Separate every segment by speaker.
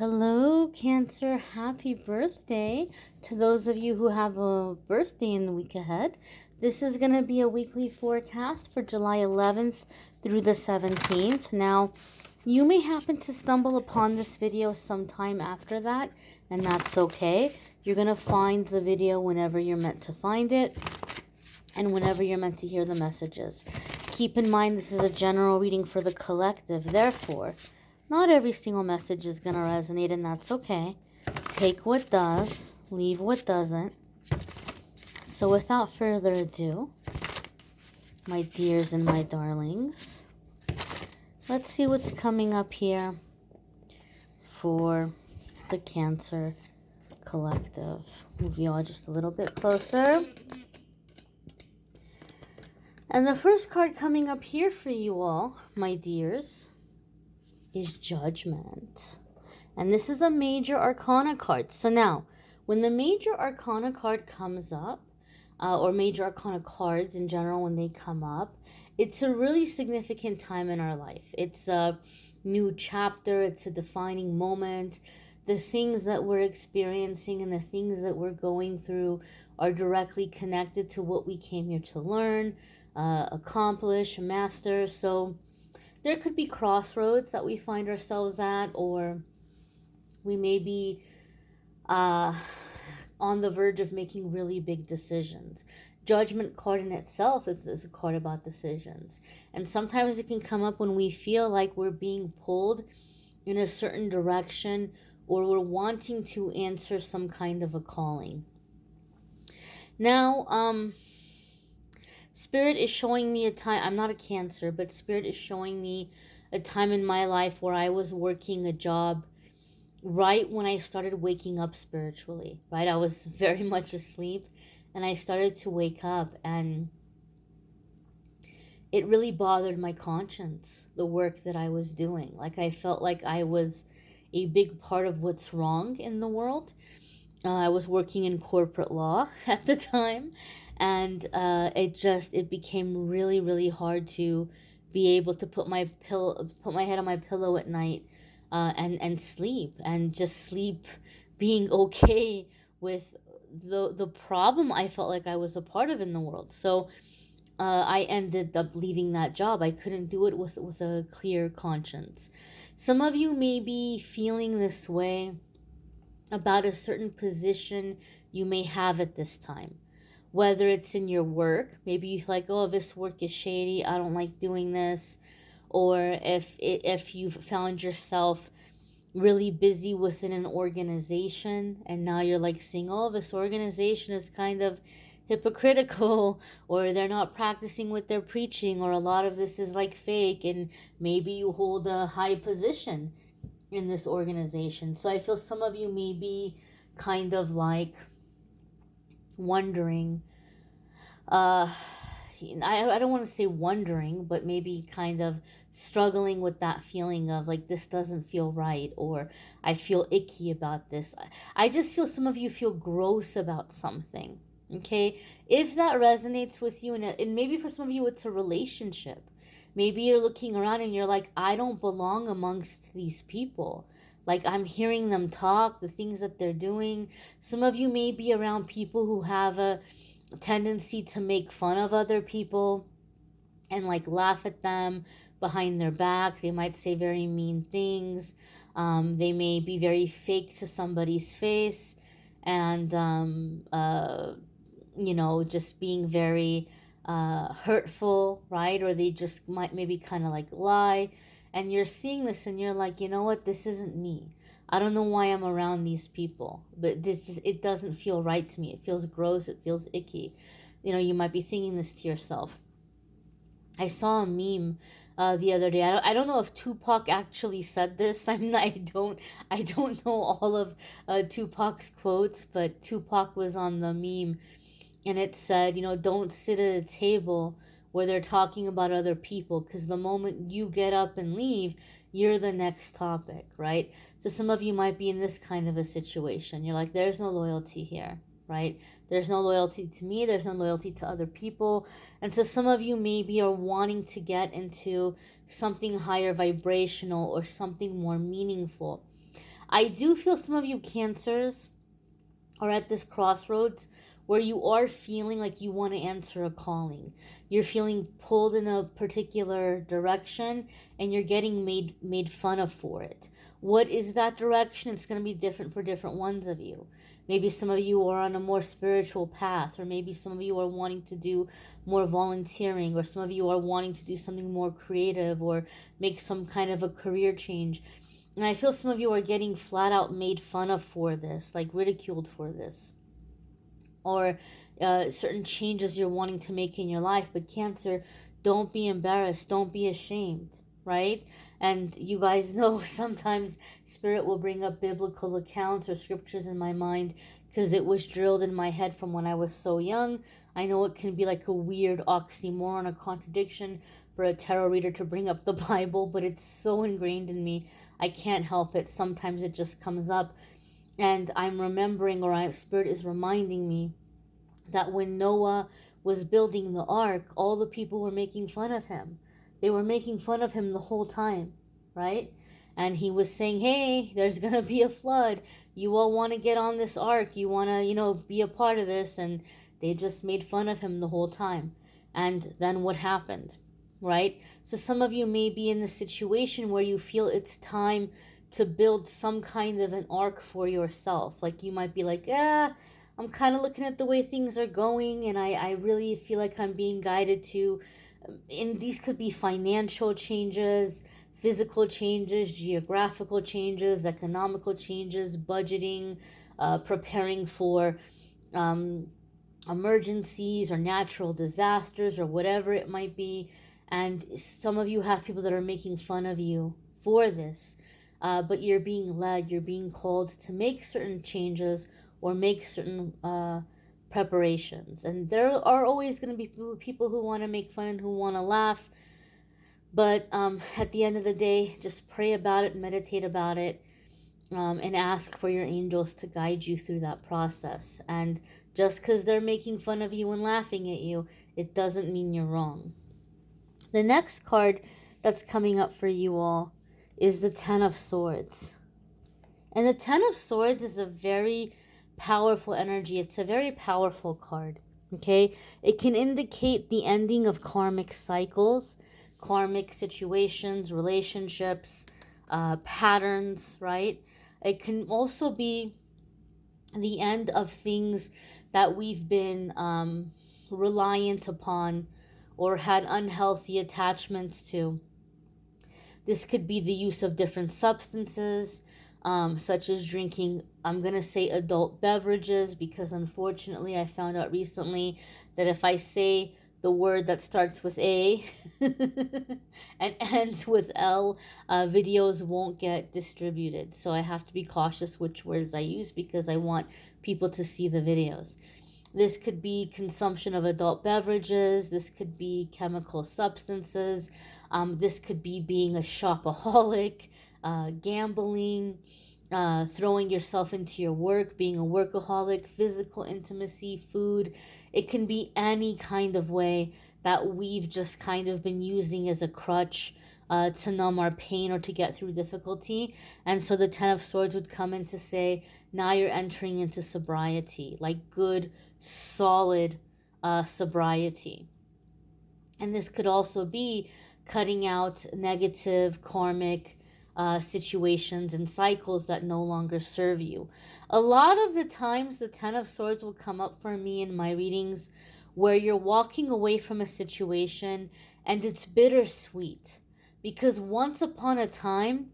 Speaker 1: Hello, Cancer. Happy birthday to those of you who have a birthday in the week ahead. This is going to be a weekly forecast for July 11th through the 17th. Now, you may happen to stumble upon this video sometime after that, and that's okay. You're going to find the video whenever you're meant to find it and whenever you're meant to hear the messages. Keep in mind, this is a general reading for the collective. Therefore, not every single message is going to resonate, and that's okay. Take what does, leave what doesn't. So without further ado, my dears and my darlings, let's see what's coming up here for the Cancer collective. Move you all just a little bit closer. And the first card coming up here for you all, my dears, is Judgment. And this is a major arcana card. So now, when the major arcana card comes up, or major arcana cards in general, when they come up, it's a really significant time in our life. It's a new chapter. It's a defining moment. The things that we're experiencing and the things that we're going through are directly connected to what we came here to learn, accomplish, master. So there could be crossroads that we find ourselves at, or we may be on the verge of making really big decisions. Judgment card in itself is a card about decisions. And sometimes it can come up when we feel like we're being pulled in a certain direction, or we're wanting to answer some kind of a calling. Now, Spirit is showing me a time. I'm not a Cancer, but Spirit is showing me a time in my life where I was working a job right when I started waking up spiritually, right? I was very much asleep and I started to wake up, and it really bothered my conscience, the work that I was doing. Like, I felt like I was a big part of what's wrong in the world. I was working in corporate law at the time, and it became really, really hard to be able to put my head on my pillow at night, and sleep, and just sleep, being okay with the problem I felt like I was a part of in the world. So I ended up leaving that job. I couldn't do it with a clear conscience. Some of you may be feeling this way about a certain position you may have at this time. Whether it's in your work, maybe you feel like, oh, this work is shady, I don't like doing this. Or if you've found yourself really busy within an organization, and now you're like seeing, oh, this organization is kind of hypocritical, or they're not practicing what they're preaching, or a lot of this is like fake, and maybe you hold a high position in this organization. So I feel some of you may be kind of like wondering, I don't want to say wondering, but maybe kind of struggling with that feeling of like, this doesn't feel right, or I feel icky about this. I just feel some of you feel gross about something. Okay, if that resonates with you, and maybe for some of you it's a relationship. Maybe you're looking around and you're like, I don't belong amongst these people. Like, I'm hearing them talk, the things that they're doing. Some of you may be around people who have a tendency to make fun of other people and like laugh at them behind their back. They might say very mean things. They may be very fake to somebody's face, and just being very hurtful, right? Or they just might maybe kind of like lie, and you're seeing this and you're like, you know what, this isn't me. I don't know why I'm around these people, but it doesn't feel right to me. It feels gross, it feels icky. You might be thinking this to yourself. I saw a meme the other day. I don't know if Tupac actually said this. I don't know all of Tupac's quotes, but Tupac was on the meme, and it said, don't sit at a table where they're talking about other people, because the moment you get up and leave, you're the next topic, right? So some of you might be in this kind of a situation. You're like, there's no loyalty here, right? There's no loyalty to me. There's no loyalty to other people. And so some of you maybe are wanting to get into something higher vibrational or something more meaningful. I do feel some of you Cancers are at this crossroads where you are feeling like you want to answer a calling. You're feeling pulled in a particular direction and you're getting made fun of for it. What is that direction? It's going to be different for different ones of you. Maybe some of you are on a more spiritual path, or maybe some of you are wanting to do more volunteering, or some of you are wanting to do something more creative or make some kind of a career change. And I feel some of you are getting flat out made fun of for this, like ridiculed for this, or certain changes you're wanting to make in your life. But Cancer, don't be embarrassed, don't be ashamed, right? And you guys know sometimes Spirit will bring up biblical accounts or scriptures in my mind because it was drilled in my head from when I was so young. I know it can be like a weird oxymoron, a contradiction for a tarot reader to bring up the Bible, but it's so ingrained in me. I can't help it. Sometimes it just comes up. And I'm remembering, or Spirit is reminding me, that when Noah was building the ark, all the people were making fun of him. They were making fun of him the whole time, right? And he was saying, hey, there's going to be a flood. You all want to get on this ark. You want to, be a part of this. And they just made fun of him the whole time. And then what happened, right? So some of you may be in the situation where you feel it's time to build some kind of an ark for yourself. Like you might be like, I'm kind of looking at the way things are going, and I really feel like I'm being guided to, and these could be financial changes, physical changes, geographical changes, economical changes, budgeting, preparing for emergencies or natural disasters or whatever it might be. And some of you have people that are making fun of you for this, but you're being led, you're being called to make certain changes or make certain preparations. And there are always going to be people who want to make fun and who want to laugh. But at the end of the day, just pray about it, meditate about it, and ask for your angels to guide you through that process. And just because they're making fun of you and laughing at you, it doesn't mean you're wrong. The next card that's coming up for you all is the Ten of Swords. And the Ten of Swords is a very powerful energy. It's a very powerful card, okay? It can indicate the ending of karmic cycles, karmic situations, relationships, patterns, right? It can also be the end of things that we've been reliant upon or had unhealthy attachments to. This could be the use of different substances, such as drinking, I'm going to say adult beverages, because unfortunately I found out recently that if I say the word that starts with A and ends with L, videos won't get distributed. So I have to be cautious which words I use because I want people to see the videos. This could be consumption of adult beverages. This could be chemical substances. This could be being a shopaholic, gambling, throwing yourself into your work, being a workaholic, physical intimacy, food. It can be any kind of way that we've just kind of been using as a crutch to numb our pain or to get through difficulty. And so the Ten of Swords would come in to say, now you're entering into sobriety, like good, solid sobriety. And this could also be cutting out negative karmic situations and cycles that no longer serve you. A lot of the times the Ten of Swords will come up for me in my readings where you're walking away from a situation and it's bittersweet, because once upon a time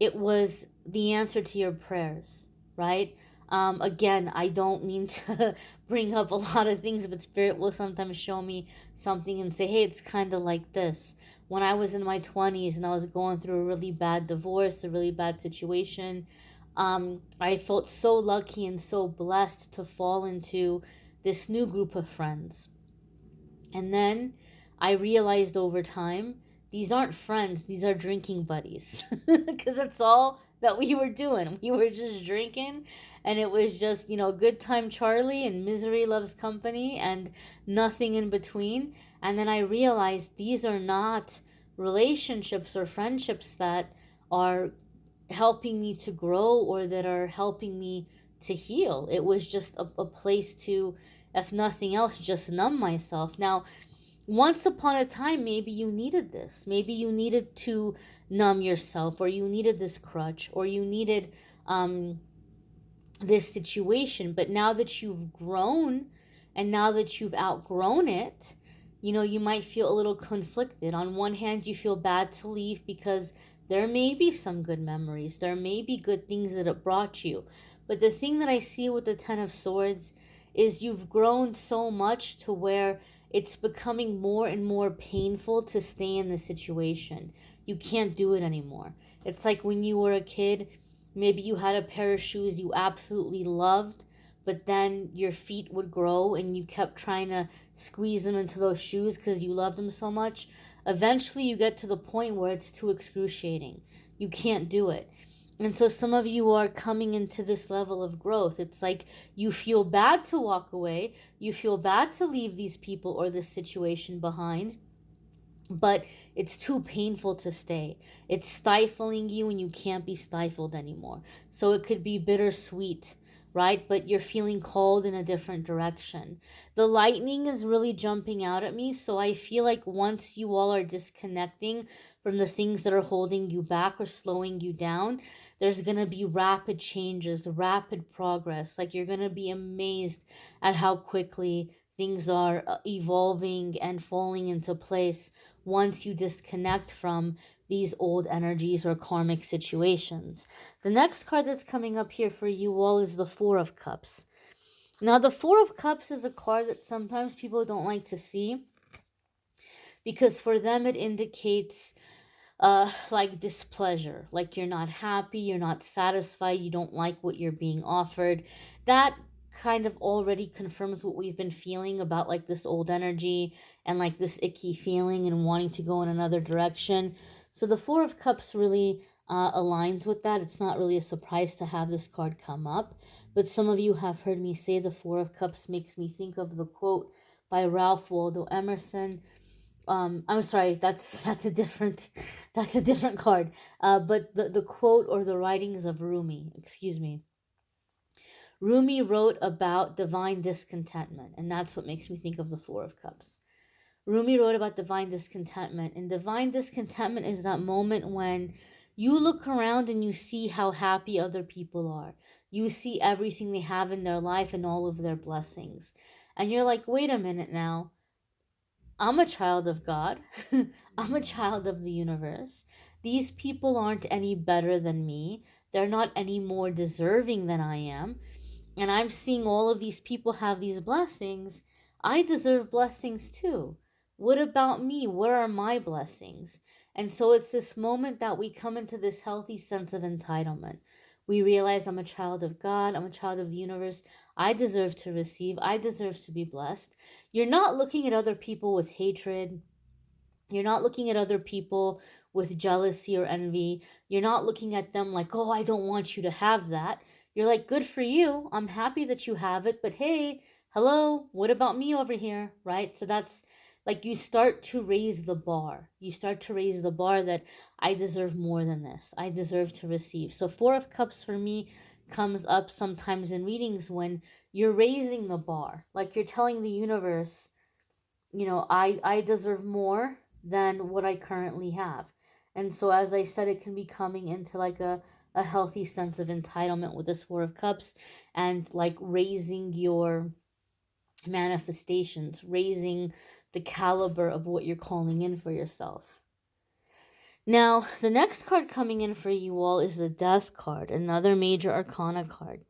Speaker 1: it was the answer to your prayers, right? Again, I don't mean to bring up a lot of things, but Spirit will sometimes show me something and say, hey, it's kind of like this. When I was in my 20s and I was going through a really bad divorce, a really bad situation, I felt so lucky and so blessed to fall into this new group of friends. And then I realized over time, these aren't friends, these are drinking buddies. Because that's all that we were doing. We were just drinking, and it was just, good time Charlie and misery loves company and nothing in between. And then I realized these are not relationships or friendships that are helping me to grow or that are helping me to heal. It was just a place to, if nothing else, just numb myself. Now, once upon a time, maybe you needed this. Maybe you needed to numb yourself, or you needed this crutch, or you needed um, this situation. But now that you've grown and now that you've outgrown it, you might feel a little conflicted. On one hand, you feel bad to leave because there may be some good memories, there may be good things that it brought you. But the thing that I see with the Ten of Swords is you've grown so much to where it's becoming more and more painful to stay in the situation. You can't do it anymore. It's like when you were a kid, maybe you had a pair of shoes you absolutely loved, but then your feet would grow and you kept trying to squeeze them into those shoes because you loved them so much. Eventually, you get to the point where it's too excruciating. You can't do it. And so some of you are coming into this level of growth. It's like you feel bad to walk away. You feel bad to leave these people or this situation behind, but it's too painful to stay. It's stifling you and you can't be stifled anymore. So it could be bittersweet, right? But you're feeling called in a different direction. The lightning is really jumping out at me. So I feel like once you all are disconnecting from the things that are holding you back or slowing you down, there's going to be rapid changes, rapid progress. Like you're going to be amazed at how quickly things are evolving and falling into place once you disconnect from these old energies or karmic situations. The next card that's coming up here for you all is the Four of Cups. Now, the Four of Cups is a card that sometimes people don't like to see because for them it indicates like displeasure, like you're not happy, you're not satisfied, you don't like what you're being offered. That kind of already confirms what we've been feeling about like this old energy and like this icky feeling and wanting to go in another direction. So the Four of Cups really aligns with that. It's not really a surprise to have this card come up, but some of you have heard me say the Four of Cups makes me think of the quote by Ralph Waldo Emerson. I'm sorry, that's a different that's a different card. But the quote or the writings of Rumi, excuse me. Rumi wrote about divine discontentment, and that's what makes me think of the Four of Cups. Rumi wrote about divine discontentment, and divine discontentment is that moment when you look around and you see how happy other people are. You see everything they have in their life and all of their blessings. And you're like, wait a minute now. I'm a child of God. I'm a child of the universe. These people aren't any better than me. They're not any more deserving than I am. And I'm seeing all of these people have these blessings. I deserve blessings too. What about me? Where are my blessings? And so it's this moment that we come into this healthy sense of entitlement. We realize I'm a child of God, I'm a child of the universe. I deserve to receive, I deserve to be blessed. You're not looking at other people with hatred. You're not looking at other people with jealousy or envy. You're not looking at them like, oh, I don't want you to have that. You're like, good for you. I'm happy that you have it. But hey, hello, what about me over here? Right? So that's like you start to raise the bar. You start to raise the bar that I deserve more than this. I deserve to receive. So, Four of Cups for me comes up sometimes in readings when you're raising the bar. Like you're telling the universe, I deserve more than what I currently have. And so, as I said, it can be coming into like a healthy sense of entitlement with this Four of Cups and like raising your manifestations, raising the caliber of what you're calling in for yourself. Now, the next card coming in for you all is the Death card, another major arcana card.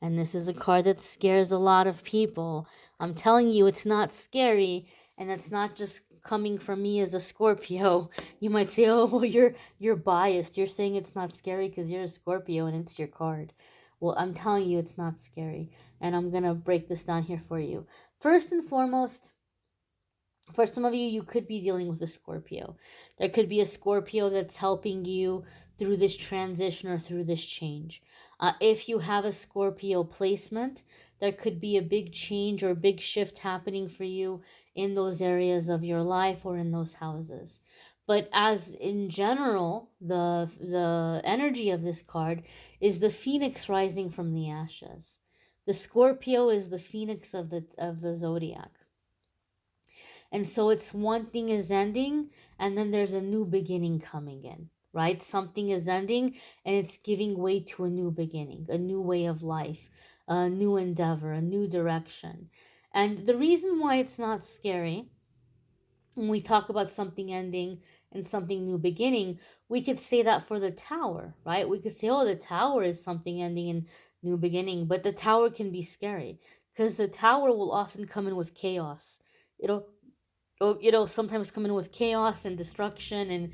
Speaker 1: And this is a card that scares a lot of people. I'm telling you, it's not scary, and it's not just coming from me as a Scorpio. You might say, "Oh, you're biased. You're saying it's not scary because you're a Scorpio and it's your card." Well, I'm telling you, it's not scary, and I'm gonna break this down here for you. First and foremost, for some of you, you could be dealing with a Scorpio. There could be a Scorpio that's helping you through this transition or through this change. If you have a Scorpio placement, there could be a big change or big shift happening for you in those areas of your life or in those houses. But as in general, the energy of this card is the phoenix rising from the ashes. The Scorpio is the phoenix of the zodiac. And so it's one thing is ending, and then there's a new beginning coming in, right? Something is ending and it's giving way to a new beginning, a new way of life, a new endeavor, a new direction. And the reason why it's not scary when we talk about something ending and something new beginning, we could say that for the tower, right? We could say, oh, the tower is something ending and new beginning, but the tower can be scary because the tower will often come in with chaos. It'll it'll sometimes come in with chaos and destruction, and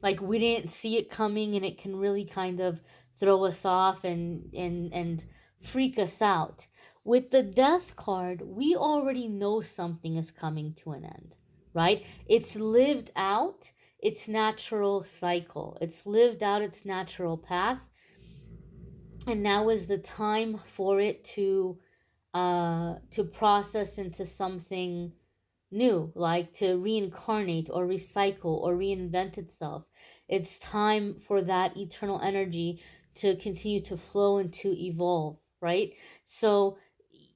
Speaker 1: like we didn't see it coming, and it can really kind of throw us off and freak us out. With the death card, we already know something is coming to an end, right? It's lived out its natural cycle, it's lived out its natural path, and now is the time for it to process into something new, like to reincarnate or recycle or reinvent itself. It's time for that eternal energy to continue to flow and to evolve, right? So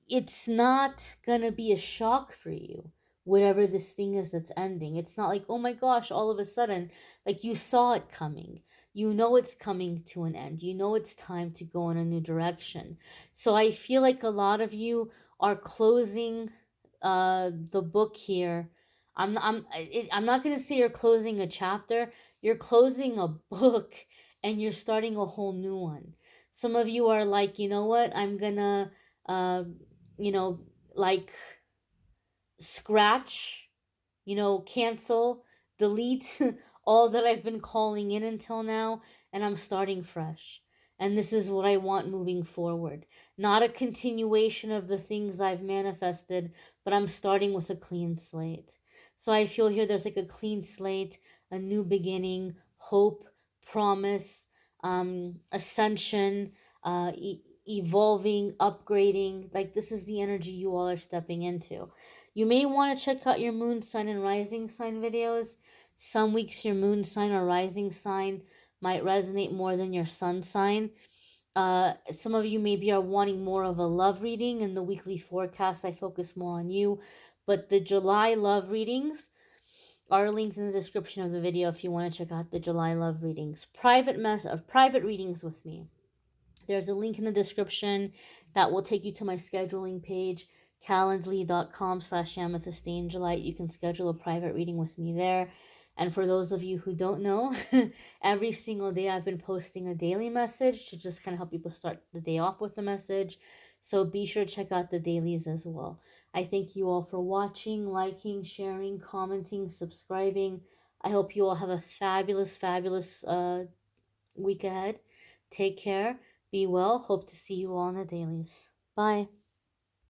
Speaker 1: it's not gonna be a shock for you, whatever this thing is that's ending. It's not like, oh my gosh, all of a sudden, like you saw it coming. You know it's coming to an end. You know it's time to go in a new direction. So I feel like a lot of you are closing the book here. I'm not going to say you're closing a chapter. You're closing a book and you're starting a whole new one. Some of you are like, you know what? I'm going to uh you know like scratch, cancel, delete all that I've been calling in until now, and I'm starting fresh. And this is what I want moving forward. Not a continuation of the things I've manifested, but I'm starting with a clean slate. So I feel here there's like a clean slate, a new beginning, hope, promise, ascension, evolving, upgrading. Like this is the energy you all are stepping into. You may want to check out your moon, sun, and rising sign videos. Some weeks your moon sign or rising sign might resonate more than your sun sign. Some of you maybe are wanting more of a love reading. In the weekly forecast, I focus more on you. But the July love readings are linked in the description of the video if you want to check out the July love readings. Private readings with me. There's a link in the description that will take you to my scheduling page, calendly.com/amethystangellite. You can schedule a private reading with me there. And for those of you who don't know, every single day I've been posting a daily message to just kind of help people start the day off with a message. So be sure to check out the dailies as well. I thank you all for watching, liking, sharing, commenting, subscribing. I hope you all have a fabulous, fabulous week ahead. Take care. Be well. Hope to see you all in the dailies. Bye.